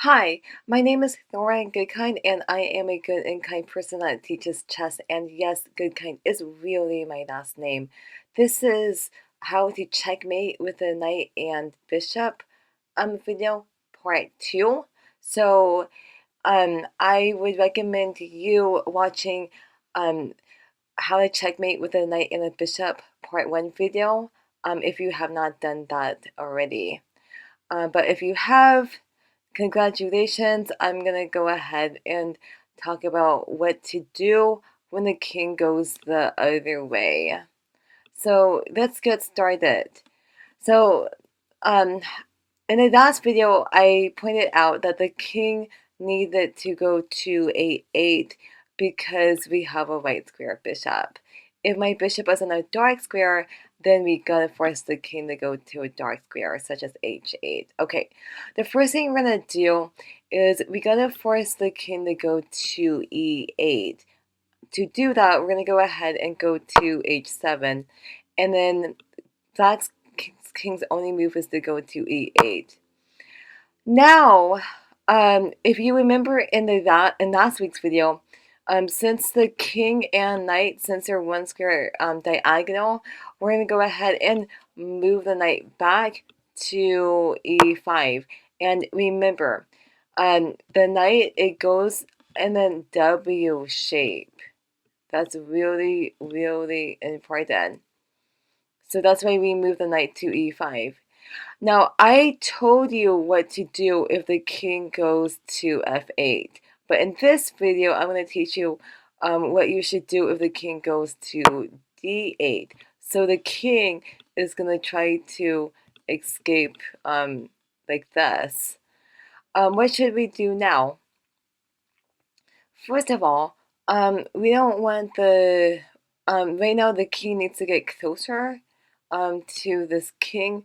Hi, my name is Goodkind, and I am a good and kind person that teaches chess. And yes, Goodkind is really my last name. This is how to checkmate with a knight and bishop video part 2. So I would recommend you watching um, how to checkmate with a knight and a bishop part 1 video if you have not done that already. But if you have, congratulations. I'm going to go ahead and talk about what to do when the king goes the other way. So let's get started. So um, in the last video, I pointed out that the king needed to go to a8 because we have a white square bishop. If my bishop is on a dark square, then we gotta force the king to go to a dark square, such as h8. Okay, the first thing we're gonna do is we gotta force the king to go to e8. To do that, we're gonna go ahead and go to h7, and then black's king's only move is to go to e8. Now, if you remember in last week's video, since the king and knight, since they're one square diagonal, we're going to go ahead and move the knight back to e5. And remember, the knight, it goes in a W shape. That's really, really important. So that's why we move the knight to e5. Now, I told you what to do if the king goes to f8. But in this video, I'm going to teach you what you should do if the king goes to d8. So the king is going to try to escape like this. What should we do now? First of all, we don't want the... right now, the king needs to get closer to this king.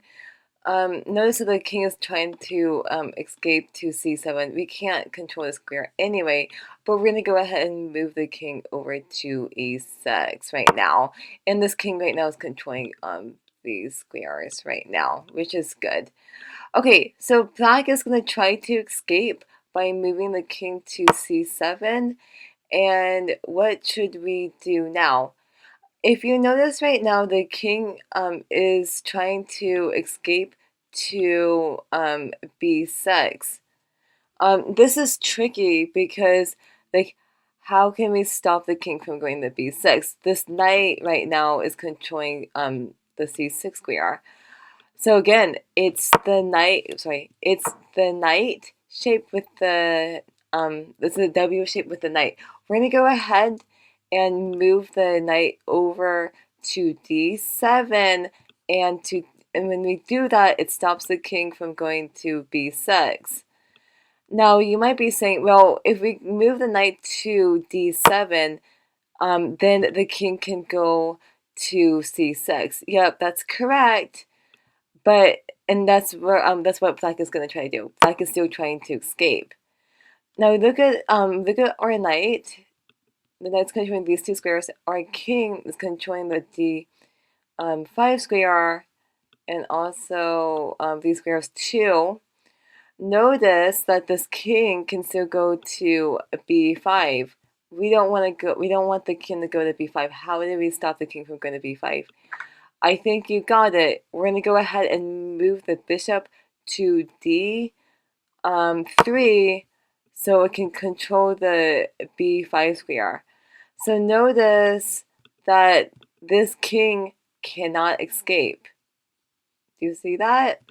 Notice that the king is trying to escape to c7. We can't control the square anyway, but we're going to go ahead and move the king over to e6 right now. And this king right now is controlling these squares right now, which is good. Okay, so black is going to try to escape by moving the king to c7. And what should we do now? If you notice right now, the king is trying to escape to b6. This is tricky because, like, how can we stop the king from going to b6? This knight right now is controlling the c6 square. So again, it's the knight shape with the it's a W shape with the knight. We're gonna go ahead and move the knight over to d7, and when we do that, it stops the king from going to b6. Now you might be saying, well, if we move the knight to d7, then the king can go to c6. Yep, that's correct. But that's what black is gonna try to do. Black is still trying to escape. Now look at our knight. The knight's controlling these two squares. Our king is controlling the d5 square and also these squares too. Notice that this king can still go to b5. We don't want the king to go to b5. How do we stop the king from going to b5? I think you got it. We're going to go ahead and move the bishop to d3 so it can control the b5 square. So notice that this king cannot escape. Do you see that?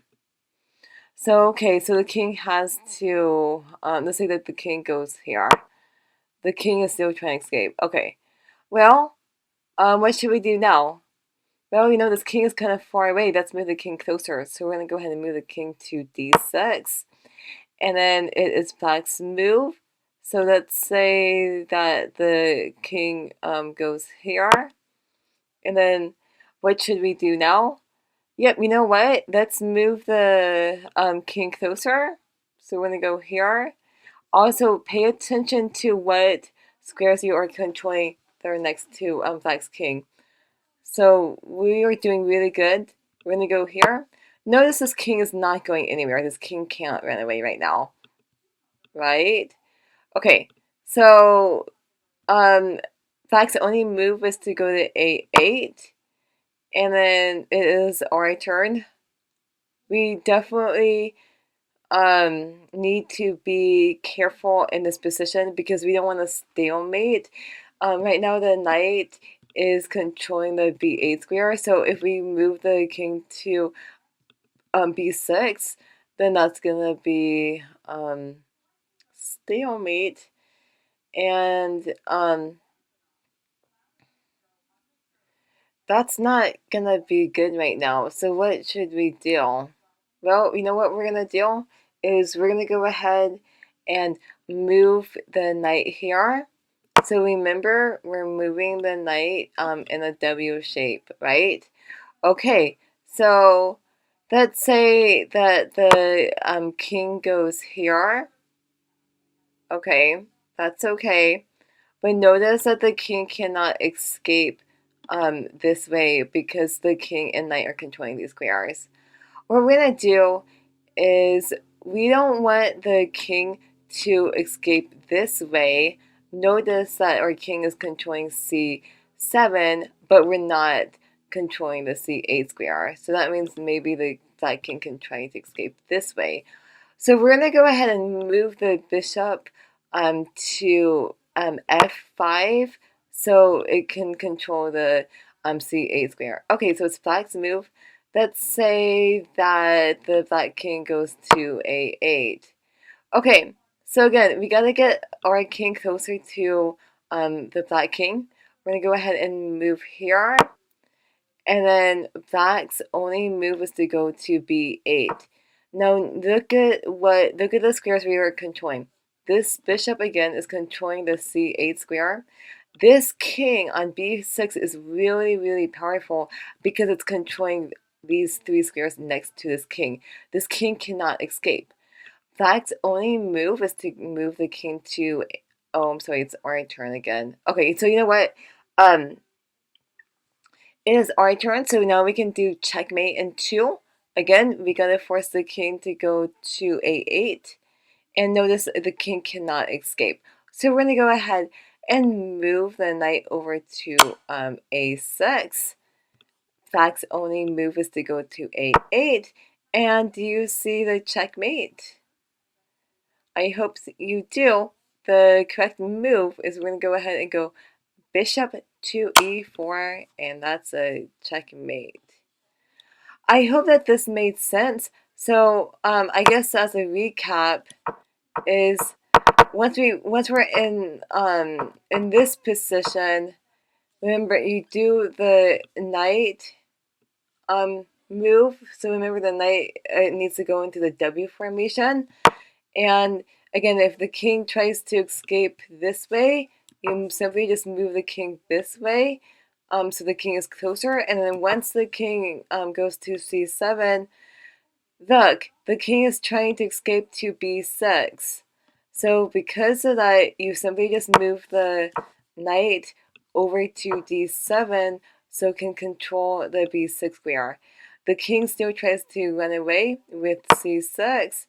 So, okay, so the king has to, let's say that the king goes here. The king is still trying to escape. Okay, well, what should we do now? Well, you know, this king is kind of far away. Let's move the king closer. So we're going to go ahead and move the king to d6. And then it is black's move. So let's say that the king goes here. And then what should we do now? Yep, you know what? Let's move the king closer. So we're going to go here. Also, pay attention to what squares you are controlling that are next to black's king. So we are doing really good. We're going to go here. Notice this king is not going anywhere. This king can't run away right now. right? Okay, so Black's only move is to go to A8, and then it is our turn. We definitely need to be careful in this position because we don't want to stalemate. Right now the knight is controlling the B8 square, so if we move the king to B6, then that's gonna be stalemate, and that's not gonna be good right now. So what should we do? Well, you know what we're gonna do is we're gonna go ahead and move the knight here. So remember, we're moving the knight in a W shape, right? Okay, so let's say that the king goes here. Okay, that's okay. But notice that the king cannot escape this way because the king and knight are controlling these squares. What we're going to do is we don't want the king to escape this way. Notice that our king is controlling c7, but we're not controlling the c8 square. So that means maybe that king can try to escape this way. So we're going to go ahead and move the bishop to f5 so it can control the c8 square. Okay, so it's Black's move. Let's say that the Black king goes to a8. Okay, so again, we got to get our king closer to the Black king. We're going to go ahead and move here. And then Black's only move is to go to b8. Now look at the squares we were controlling. This bishop again is controlling the c8 square. This king on b6 is really, really powerful because it's controlling these three squares next to this king. This king cannot escape. Black's only move is to move the king to, oh, I'm sorry, it's our turn again. Okay, so you know what? It is our turn, so now we can do checkmate in 2. Again, we gotta force the king to go to a8. And notice the king cannot escape. So we're gonna go ahead and move the knight over to a6. Black's only move is to go to a8. And do you see the checkmate? I hope you do. The correct move is we're gonna go ahead and go bishop to e4, and that's a checkmate. I hope that this made sense. So I guess as a recap is once we're in this position, remember you do the knight move. So remember the knight needs to go into the W formation. And again, if the king tries to escape this way, you simply just move the king this way, so the king is closer. And then once the king goes to c7, look, the king is trying to escape to b6. So because of that, you simply just move the knight over to d7 so it can control the b6 square. The king still tries to run away with c6.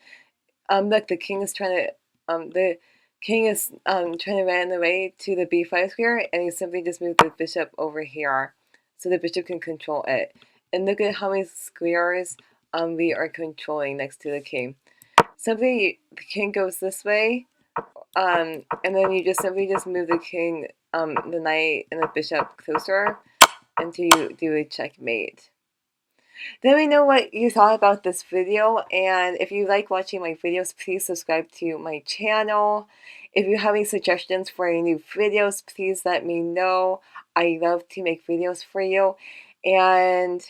Look, the king is trying to run away to the b5 square, and you simply just move the bishop over here, so the bishop can control it. And look at how many squares we are controlling next to the king. Simply, the king goes this way, and then you just simply just move the king, the knight, and the bishop closer until you do a checkmate. Let me know what you thought about this video, and if you like watching my videos, please subscribe to my channel. If you have any suggestions for any new videos, please let me know. I love to make videos for you. And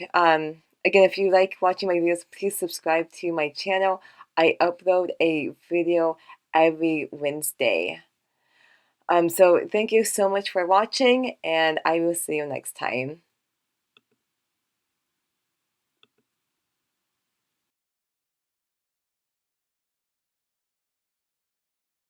again, if you like watching my videos, please subscribe to my channel. I upload a video every Wednesday. So thank you so much for watching, and I will see you next time.